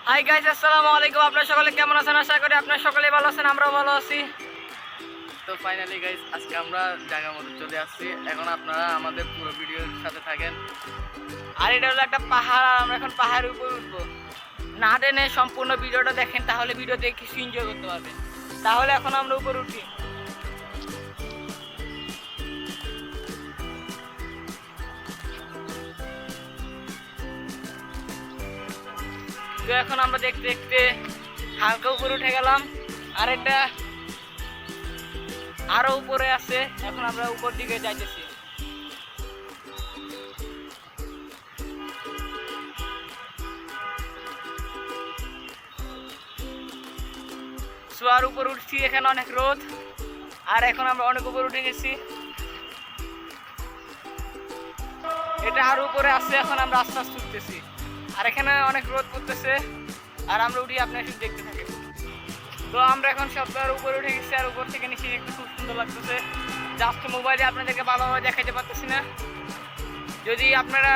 Hi guys, আসসালামু আলাইকুম। আপনারা সকলে কেমন আছেন? আশা করি আপনারা সকলেই ভালো আছেন, আমরাও ভালো আছি। তো ফাইনালি গাইস, আজকে আমরা জায়গার মধ্যে চলে আসছি। এখন আপনারা আমাদের পুরো ভিডিওর সাথে থাকেন। আর এটা হলো একটা পাহাড়, আর আমরা এখন পাহাড়ের উপর উঠবো। না টেনে সম্পূর্ণ ভিডিওটা দেখেন, তাহলে ভিডিও দেখে কিছু এনজয় করতে পারবেন। তাহলে এখন আমরা উপর উঠি। তো এখন আমরা দেখতে দেখতে হালকা উপরে উঠে গেলাম। আর এটা আরো উপরে আছে, এখন আমরা উপর দিকে যাইতেছি। শোয়ার উপর উঠছি, এখানে অনেক রোদ। আর এখন আমরা অনেক উপর উঠে গেছি, এটা আরো উপরে আছে। এখন আমরা আস্তে আস্তে উঠতেছি, আর এখানে অনেক রোদ পড়তেছে। আর আমরা উঠি, আপনি একটু দেখতে থাকেন। তো আমরা এখন সপ্তাহের উপরে উঠে গেছি, আর উপর থেকে নিচে একটু খুব সুন্দর লাগতেছে। জাস্ট মোবাইলে আপনাদেরকে ভালোভাবে দেখাতে পারতেছি না। যদি আপনারা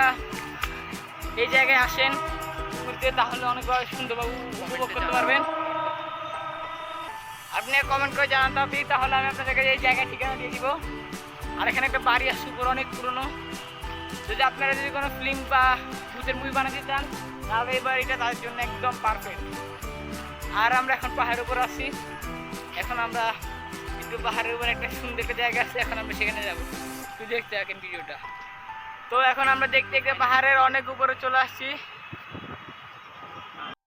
এই জায়গায় আসেন ঘুরতে, তাহলে অনেকভাবে সুন্দরভাবে উপভোগ করতে পারবেন। আপনি কমেন্ট করে জানাতে হবে, তাহলে আমি আপনাদেরকে এই জায়গায় ঠিকানা দিয়ে দিব। আর এখানে একটা বাড়ি আসছে উপর, অনেক পুরনো। যদি আপনারা কোনো ফিল্ম বা ভূতের মুভি বানাতে চান, তাহলে এই বাড়িটা তাদের জন্য একদম পারফেক্ট। আর আমরা এখন পাহাড়ের উপর আছি। এখন আমরা একটু পাহাড়ের উপর একটা সুন্দর একটা জায়গা আছে, এখন আমরা সেখানে যাবো। একটু দেখতে থাকেন ভিডিওটা। তো এখন আমরা দেখতে দেখতে পাহাড়ের অনেক উপরে চলে আসছি।